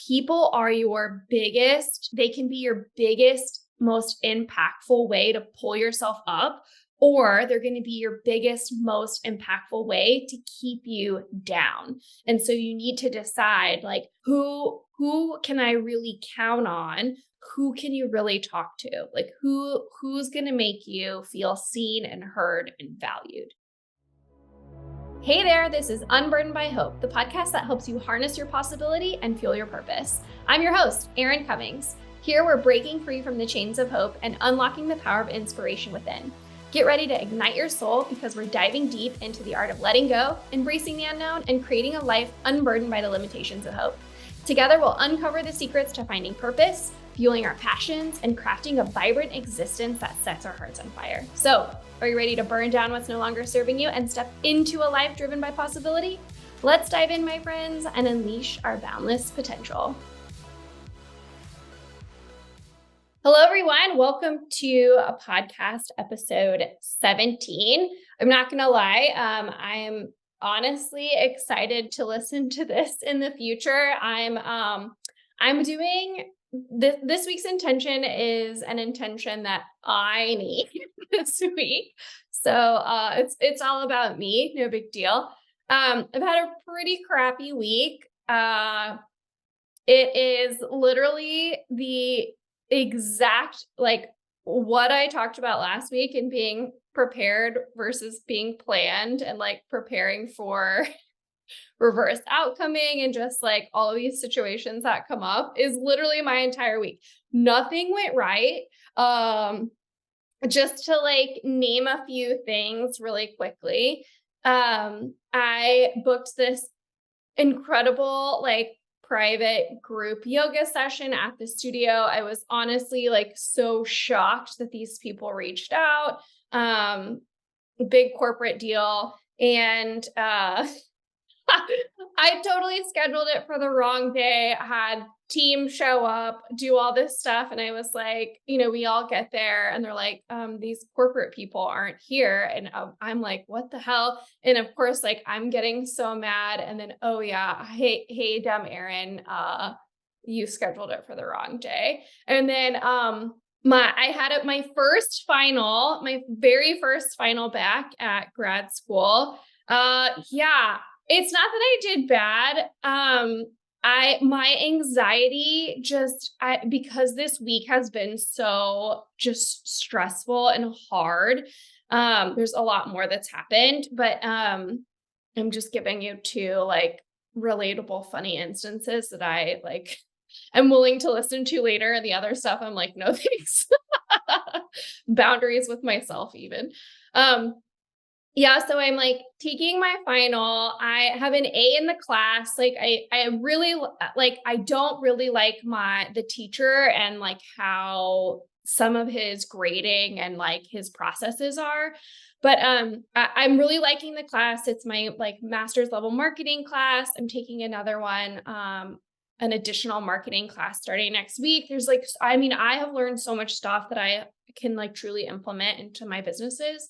people are they can be your biggest, most impactful way to pull yourself up, or they're going to be your biggest, most impactful way to keep you down. And so you need to decide like, who can I really count on? Who can you really talk to? Like who's going to make you feel seen and heard and valued? Hey there, this is Unburdened by Hope, the podcast that helps you harness your possibility and fuel your purpose. I'm your host, Erin Cummings. Here we're breaking free from the chains of hope and unlocking the power of inspiration within. Get ready to ignite your soul because we're diving deep into the art of letting go, embracing the unknown, and creating a life unburdened by the limitations of hope. Together, we'll uncover the secrets to finding purpose, fueling our passions, and crafting a vibrant existence that sets our hearts on fire. So, are you ready to burn down what's no longer serving you and step into a life driven by possibility? Let's dive in, my friends, and unleash our boundless potential. Hello, everyone. Welcome to a podcast episode 17. I'm not going to lie. I am honestly excited to listen to this in the future. I'm doing this week's intention is an intention that I need this week. So it's all about me. No big deal. I've had a pretty crappy week. It is literally the exact like what I talked about last week and being prepared versus being planned and like preparing for reverse outcoming and just like all of these situations that come up is literally my entire week. Nothing went right. Just to like name a few things really quickly. I booked this incredible like private group yoga session at the studio. I was honestly like so shocked that these people reached out. Big corporate deal. And I totally scheduled it for the wrong day. I had team show up, do all this stuff. And I was like, we all get there and they're like, these corporate people aren't here. And I'm like, what the hell? And of course, like I'm getting so mad. And then, oh yeah, hey, dumb Erin, you scheduled it for the wrong day. And then, I had my very first final back at grad school. Yeah. It's not that I did bad. My anxiety because this week has been so just stressful and hard. There's a lot more that's happened, but I'm just giving you two like relatable, funny instances that I like I'm willing to listen to later. And the other stuff, I'm like, no thanks. Boundaries with myself even. Yeah, so I'm like taking my final. I have an A in the class. Like I really like, I don't really like the teacher and like how some of his grading and like his processes are. But I'm really liking the class. It's my like master's level marketing class. I'm taking another one, an additional marketing class starting next week. There's like, I have learned so much stuff that I can like truly implement into my businesses.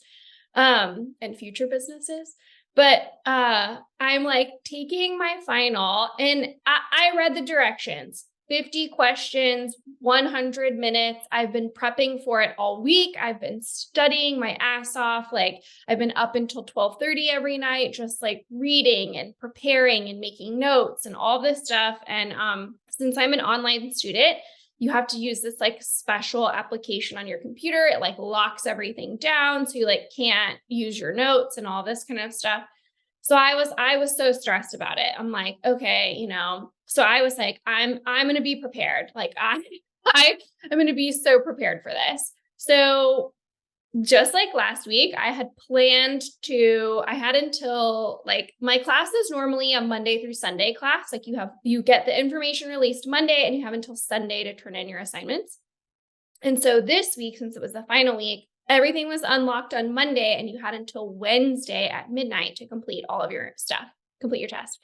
And future businesses. But I'm like taking my final and I read the directions, 50 questions, 100 minutes. I've been prepping for it all week. I've been studying my ass off. Like I've been up until 12:30 every night, just like reading and preparing and making notes and all this stuff. And since I'm an online student, you have to use this like special application on your computer. It like locks everything down. So you like can't use your notes and all this kind of stuff. So I was so stressed about it. I'm like, okay, so I was like, I'm going to be prepared. Like I'm going to be so prepared for this. So just like last week, I had until like my class is normally a Monday through Sunday class. Like you get the information released Monday and you have until Sunday to turn in your assignments. And so this week, since it was the final week, everything was unlocked on Monday and you had until Wednesday at midnight to complete all of your stuff, complete your test.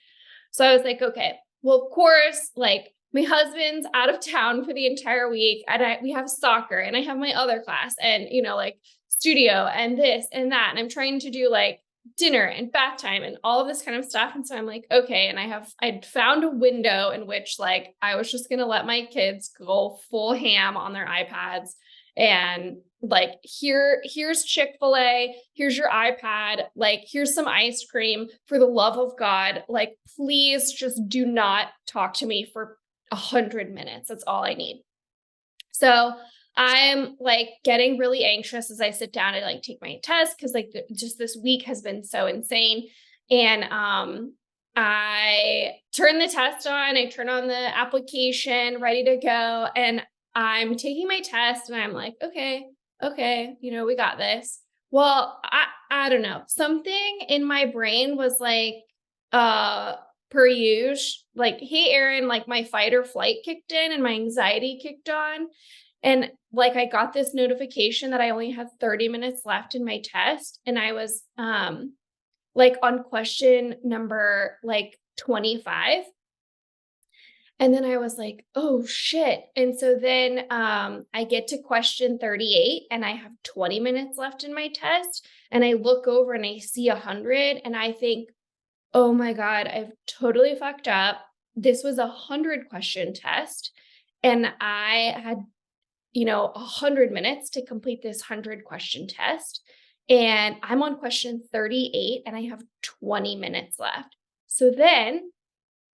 So I was like, okay, well, of course, like my husband's out of town for the entire week and we have soccer and I have my other class and, like studio and this and that. And I'm trying to do like dinner and bath time and all of this kind of stuff. And so I'm like, okay. And I'd found a window in which like I was just going to let my kids go full ham on their iPads and like, here's Chick-fil-A, here's your iPad, like, here's some ice cream for the love of God. Like, please just do not talk to me for 100 minutes. That's all I need. So I'm like getting really anxious as I sit down to like take my test because like just this week has been so insane. And I turn the test on, I turn on the application, ready to go, and I'm taking my test, and I'm like, okay, we got this. Well, I don't know, something in my brain was like, uh, per usual, like, hey, Erin, like my fight or flight kicked in and my anxiety kicked on. And like I got this notification that I only had 30 minutes left in my test. And I was like on question number like 25. And then I was like, oh shit. And so then I get to question 38 and I have 20 minutes left in my test. And I look over and I see 100 and I think, oh my God, I've totally fucked up. This was 100 question test. And I had 100 minutes to complete this 100 question test. And I'm on question 38 and I have 20 minutes left. So then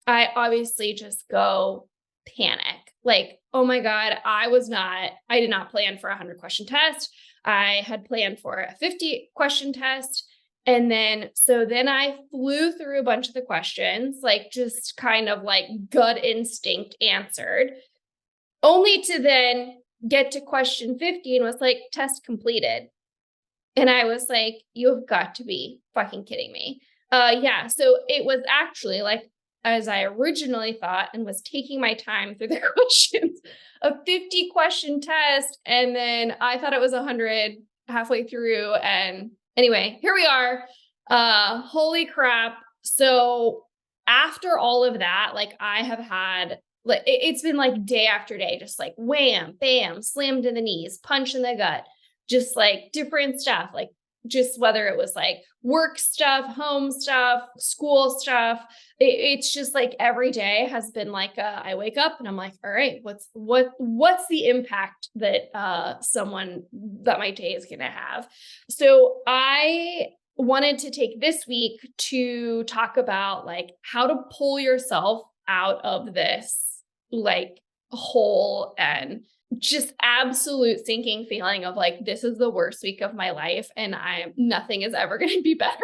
I obviously just go panic. Like, oh my God, I did not plan for a 100 question test. I had planned for a 50 question test. And then I flew through a bunch of the questions, like just kind of like gut instinct answered, only to then get to question 50 and was like, test completed. And I was like, you have got to be fucking kidding me. Yeah. So it was actually like, as I originally thought, and was taking my time through the questions, a 50 question test. And then I thought it was 100 halfway through. And anyway, here we are. Holy crap. So after all of that, like I have had, like, it's been like day after day, just like wham, bam, slammed in the knees, punch in the gut, just like different stuff, like just whether it was like work stuff, home stuff, school stuff. It's just like every day has been like I wake up and I'm like, all right, what's the impact that that my day is gonna have? So I wanted to take this week to talk about like how to pull yourself out of this like hole and just absolute sinking feeling of like, this is the worst week of my life and nothing is ever going to be better.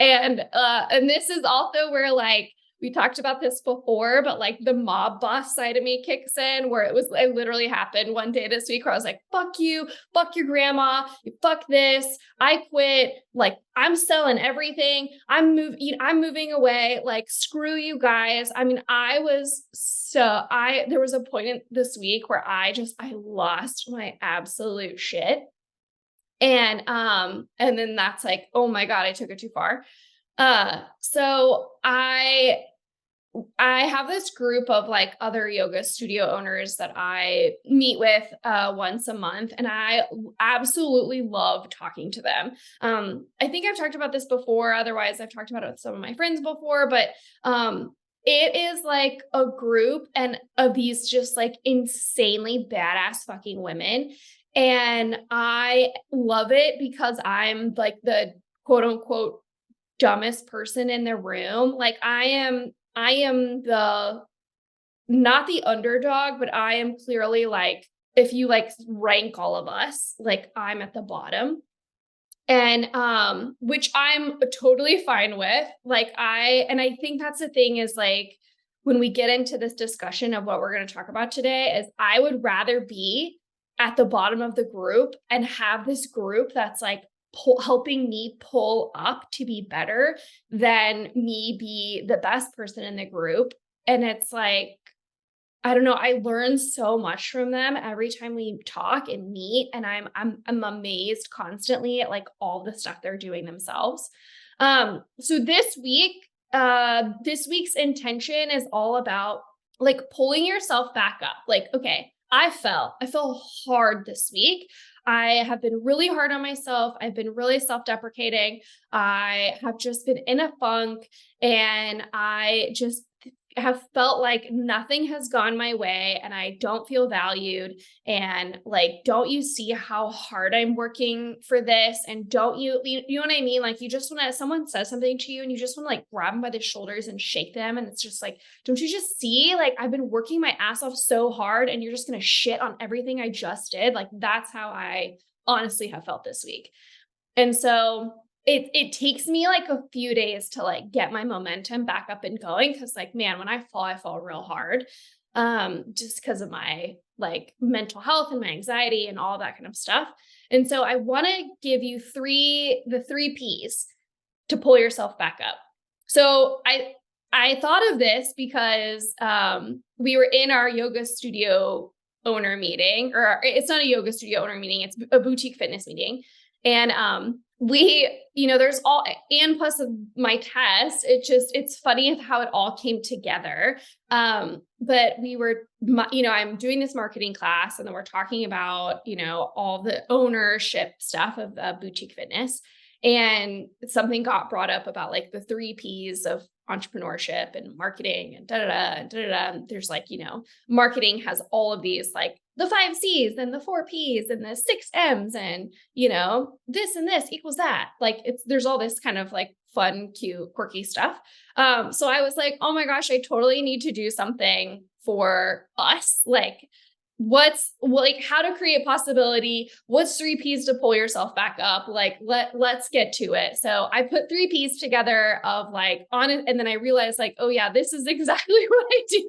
And this is also where like, we talked about this before, but like the mob boss side of me kicks in where it literally happened one day this week where I was like, fuck you, fuck your grandma, fuck this, I quit. Like I'm selling everything. I'm moving away. Like, screw you guys. I mean, there was a point in this week where I lost my absolute shit. And then that's like, oh my God, I took it too far. So I have this group of like other yoga studio owners that I meet with once a month, and I absolutely love talking to them. I think I've talked about this before. Otherwise, I've talked about it with some of my friends before, but it is like a group and of these just like insanely badass fucking women. And I love it because I'm like the quote unquote dumbest person in the room. Like I am not the underdog, but I am clearly like, if you like rank all of us, like I'm at the bottom. And which I'm totally fine with. Like I think that's the thing is like when we get into this discussion of what we're going to talk about today is I would rather be at the bottom of the group and have this group that's like helping me pull up to be better than me be the best person in the group. And it's like, I don't know, I learn so much from them every time we talk and meet, and I'm amazed constantly at like all the stuff they're doing themselves. So this week's intention is all about like pulling yourself back up. Like, okay, I fell hard this week. I have been really hard on myself. I've been really self-deprecating. I have just been in a funk, and I just have felt like nothing has gone my way and I don't feel valued. And like, don't you see how hard I'm working for this? And don't you know what I mean? Like, you just want to, someone says something to you and you just want to like grab them by the shoulders and shake them. And it's just like, don't you just see, like, I've been working my ass off so hard and you're just going to shit on everything I just did. Like, that's how I honestly have felt this week. And so it takes me like a few days to like get my momentum back up and going, cuz like, man, when I fall real hard. Just because of my like mental health and my anxiety and all that kind of stuff. And so I want to give you the 3 Ps to pull yourself back up. So I thought of this because we were in our yoga studio owner meeting, or it's not a yoga studio owner meeting, it's a boutique fitness meeting. And we, there's all, and plus of my test, it's funny how it all came together. But we were, I'm doing this marketing class and then we're talking about, all the ownership stuff of boutique fitness. And something got brought up about like the 3 Ps of entrepreneurship and marketing and da da da and da da da. There's like, marketing has all of these like the 5 C's and the 4 P's and the 6 M's and, this and this equals that. Like there's all this kind of like fun, cute, quirky stuff. So I was like, oh my gosh, I totally need to do something for us. Like, how to create possibility, what's 3 P's to pull yourself back up, like let's get to it. So I put 3 P's together of like on it, and then I realized like, oh yeah, this is exactly what I do.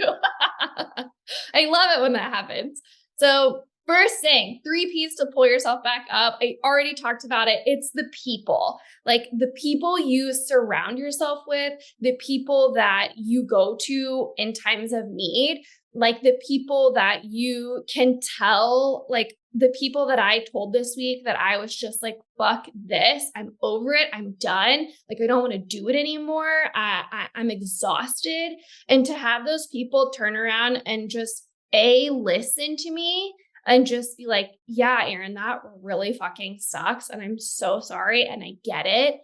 I love it when that happens. So first thing, 3 P's to pull yourself back up. I already talked about it. It's the people, like the people you surround yourself with, the people that you go to in times of need, like the people that you can tell, like the people that I told this week that I was just like, fuck this, I'm over it, I'm done. Like, I don't want to do it anymore. I'm exhausted. And to have those people turn around and just listen to me and just be like, yeah, Erin, that really fucking sucks. And I'm so sorry. And I get it.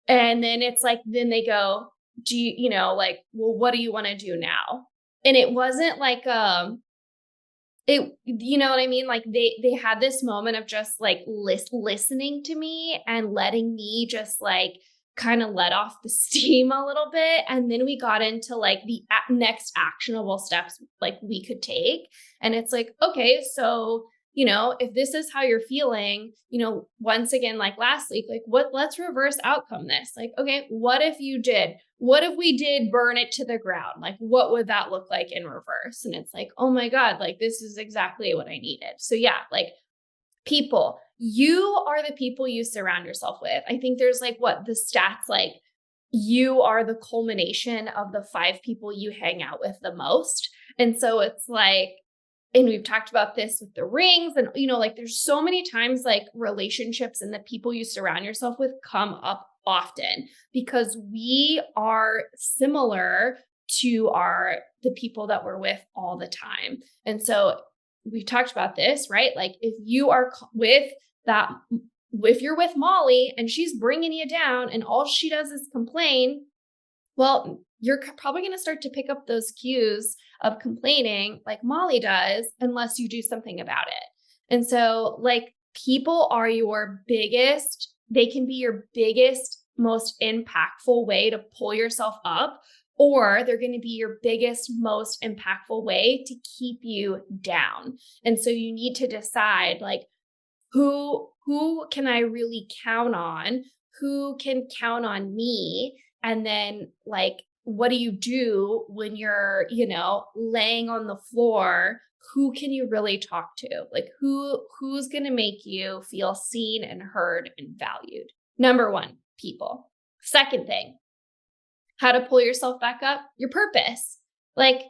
And then it's like, then they go, do you, like, well, what do you want to do now? And it wasn't like, you know what I mean? Like they had this moment of just like listening to me and letting me just like kind of let off the steam a little bit. And then we got into like the next actionable steps like we could take. And it's like, okay, so, if this is how you're feeling, once again, like last week, like let's reverse outcome this. Like, okay, what if we did burn it to the ground? Like, what would that look like in reverse? And it's like, oh my God, like this is exactly what I needed. So yeah, like people, you are the people you surround yourself with. I think there's like the stats, like you are the culmination of the 5 people you hang out with the most. And so it's like, and we've talked about this with the rings and, like there's so many times like relationships and the people you surround yourself with come up often because we are similar to the people that we're with all the time. And so we've talked about this, right? Like if you are if you're with Molly and she's bringing you down and all she does is complain, well, you're probably going to start to pick up those cues of complaining like Molly does, unless you do something about it. And so like people are they can be your biggest, most impactful way to pull yourself up, or they're going to be your biggest, most impactful way to keep you down. And so you need to decide like, who can I really count on? Who can count on me? And then like, what do you do when you're, laying on the floor? Who can you really talk to? Like who's going to make you feel seen and heard and valued? Number 1, people. Second thing, how to pull yourself back up, your purpose. Like,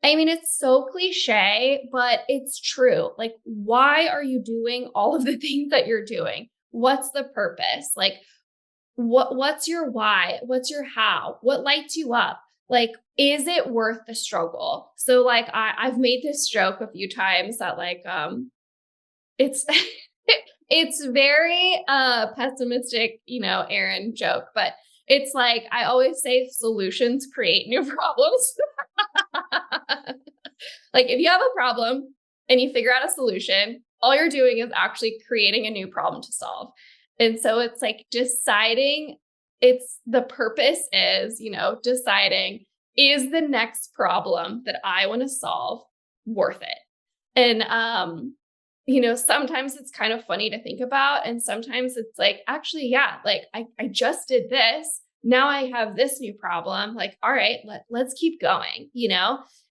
I mean, it's so cliche, but it's true. Like, why are you doing all of the things that you're doing? What's the purpose? Like, what's your why? What's your how? What lights you up? Like, is it worth the struggle? So like, I've made this joke a few times that like, it's, It's very pessimistic, Erin joke, but it's like I always say solutions create new problems. Like if you have a problem and you figure out a solution, all you're doing is actually creating a new problem to solve. And so it's like deciding it's the purpose is, deciding is the next problem that I want to solve worth it? And sometimes it's kind of funny to think about. And sometimes it's like, actually, yeah, like I just did this. Now I have this new problem. Like, all right, let's keep going.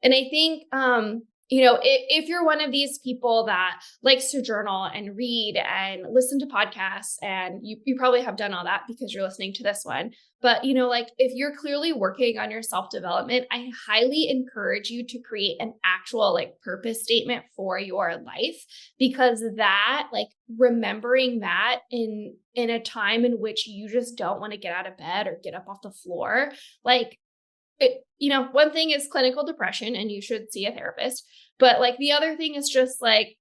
And I think, if you're one of these people that likes to journal and read and listen to podcasts, and you probably have done all that because you're listening to this one. But, like if you're clearly working on your self-development, I highly encourage you to create an actual like purpose statement for your life, because that like remembering that in a time in which you just don't want to get out of bed or get up off the floor, like one thing is clinical depression and you should see a therapist, but like the other thing is just like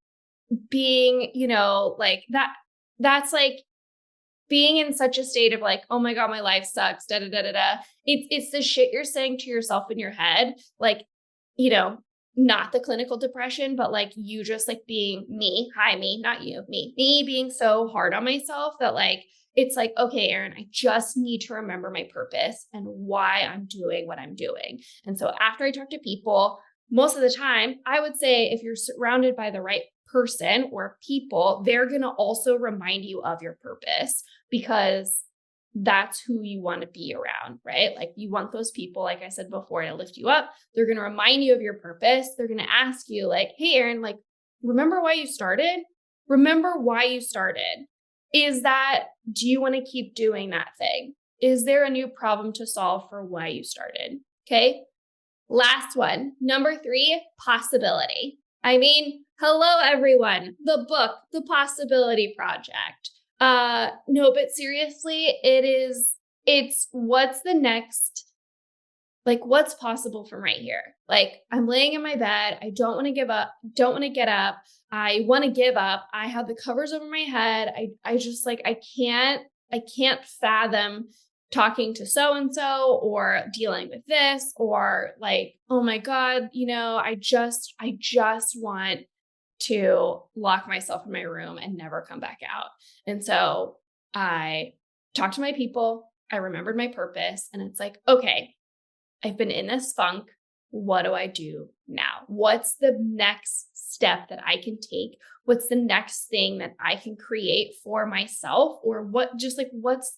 being, like that's like being in such a state of like, oh my God, my life sucks, da da da da da. It's the shit you're saying to yourself in your head, like, not the clinical depression, but like you just like being me, hi me, not you, me being so hard on myself that like it's like, okay, Erin, I just need to remember my purpose and why I'm doing what I'm doing. And so after I talk to people, most of the time, I would say if you're surrounded by the right person or people, they're going to also remind you of your purpose, because that's who you want to be around, right? Like you want those people, like I said before, to lift you up. They're going to remind you of your purpose. They're going to ask you like, hey, Erin, like, remember why you started? Remember why you started. Do you want to keep doing that thing? Is there a new problem to solve for why you started? Okay. Last one, number 3, possibility. I mean, hello, everyone. The book, The Possibility Project. No, but seriously, it's what's the next, like what's possible from right here? Like I'm laying in my bed. I don't want to give up, don't want to get up. I want to give up. I have the covers over my head. I just like, I can't fathom talking to so-and-so or dealing with this, or like, oh my God, I just want to lock myself in my room and never come back out. And so I talked to my people. I remembered my purpose, and it's like, okay, I've been in this funk. What do I do now? What's the next step that I can take? What's the next thing that I can create for myself? Or what's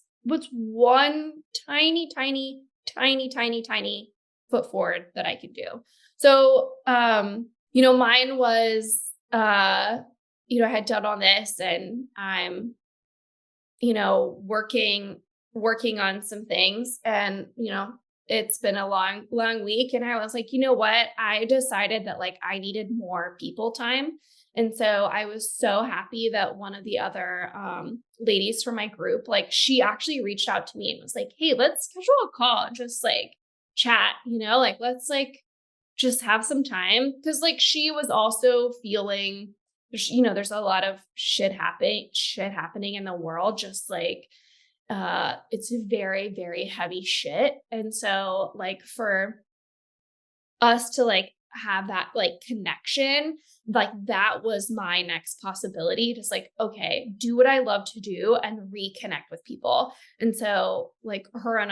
one tiny, tiny, tiny, tiny, tiny foot forward that I could do? So, mine was, I had done all this, and I'm, working on some things, and, it's been a long, long week. And I was like, you know what? I decided that like I needed more people time. And so I was so happy that one of the other ladies from my group, like she actually reached out to me and was like, hey, let's schedule a call and just like chat, like let's like just have some time. Cause like she was also feeling, there's a lot of shit happening in the world, just like it's very, very heavy shit. And so like for us to like have that like connection, like that was my next possibility. Just like, okay, do what I love to do and reconnect with people. And so like her and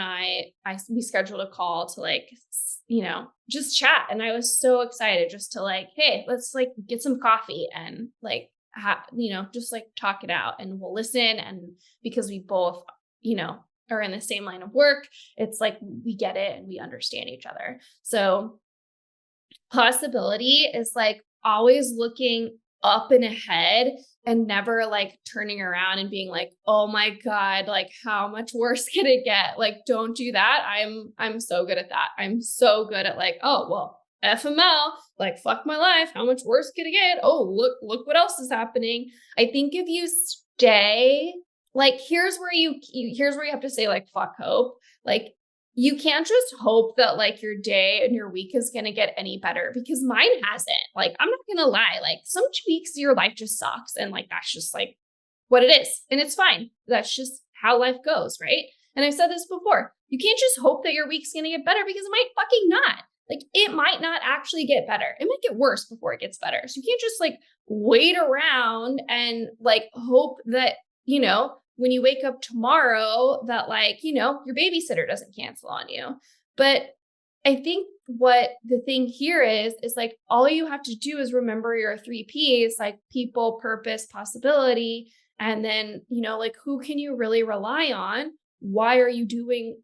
we scheduled a call to like, just chat. And I was so excited just to like, hey, let's like get some coffee and like, just like talk it out, and we'll listen. And because we both are in the same line of work, it's like we get it and we understand each other. So possibility is like always looking up and ahead and never like turning around and being like, oh my God, like how much worse can it get? Like, don't do that. I'm so good at that. I'm so good at like, oh, well, FML, like fuck my life. How much worse can it get? Oh, look what else is happening. I think if you stay like, here's where you have to say like, fuck hope. Like you can't just hope that like your day and your week is going to get any better, because mine hasn't. Like, I'm not going to lie. Like some weeks your life just sucks. And like, that's just like what it is. And it's fine. That's just how life goes, right? And I've said this before. You can't just hope that your week's going to get better because it might fucking not. Like, it might not actually get better. It might get worse before it gets better. So you can't just like wait around and like hope that, when you wake up tomorrow that like, your babysitter doesn't cancel on you. But I think what the thing here is like, all you have to do is remember your 3 Ps, like people, purpose, possibility. And then, like, who can you really rely on? Why are you doing,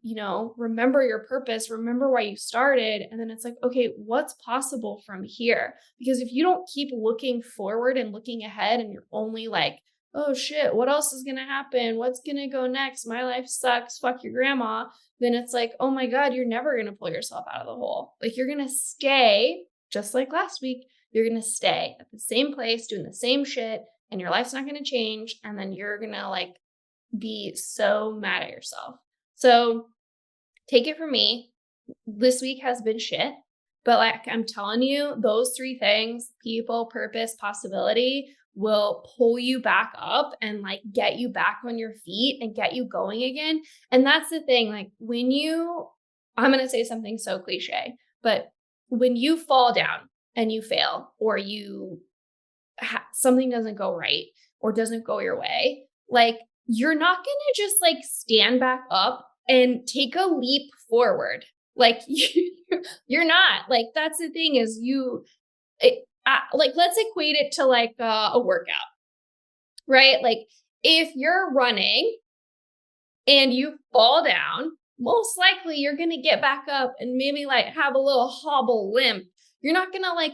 remember your purpose, remember why you started. And then it's like, okay, what's possible from here? Because if you don't keep looking forward and looking ahead and you're only like, oh shit, what else is going to happen? What's going to go next? My life sucks. Fuck your grandma. Then it's like, oh my God, you're never going to pull yourself out of the hole. Like, you're going to stay just like last week. You're going to stay at the same place, doing the same shit, and your life's not going to change. And then you're going to like be so mad at yourself. So take it from me. This week has been shit, but like I'm telling you, those 3 things, people, purpose, possibility, will pull you back up and like get you back on your feet and get you going again. And that's the thing, like I'm going to say something so cliche, but when you fall down and you fail, or something doesn't go right or doesn't go your way, like, you're not going to just like stand back up and take a leap forward. Like, you're not. Like, that's the thing is like, let's equate it to like a workout, right? Like, if you're running and you fall down, most likely you're going to get back up and maybe like have a little hobble limp. You're not going to like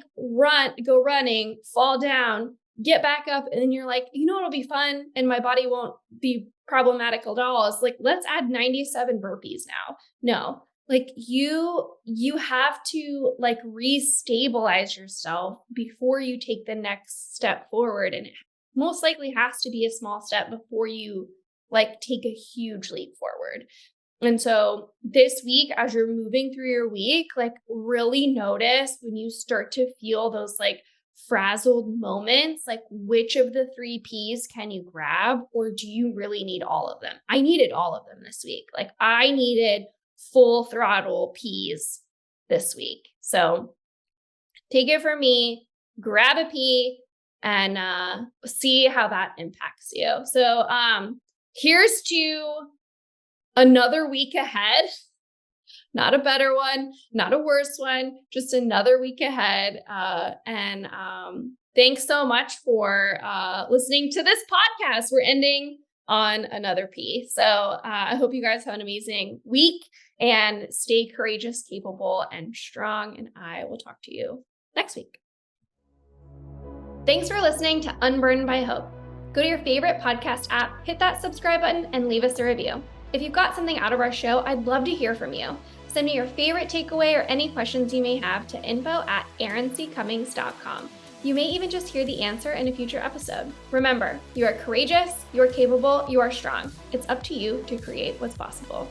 go running, fall down, get back up, and then you're like, it'll be fun and my body won't be problematic at all. It's like, let's add 97 burpees now. No, like you have to like restabilize yourself before you take the next step forward. And it most likely has to be a small step before you like take a huge leap forward. And so this week, as you're moving through your week, like really notice when you start to feel those like frazzled moments, like which of the 3 Ps can you grab, or do you really need all of them? I needed all of them this week. Like, I needed full throttle Ps this week. So take it from me, grab a P and see how that impacts you. So here's to another week ahead. Not a better one, not a worse one, just another week ahead. And thanks so much for listening to this podcast. We're ending on another P. So I hope you guys have an amazing week and stay courageous, capable, and strong. And I will talk to you next week. Thanks for listening to Unburdened by Hope. Go to your favorite podcast app, hit that subscribe button, and leave us a review. If you've got something out of our show, I'd love to hear from you. Send me your favorite takeaway or any questions you may have to info@erinCcummings.com. You may even just hear the answer in a future episode. Remember, you are courageous, you are capable, you are strong. It's up to you to create what's possible.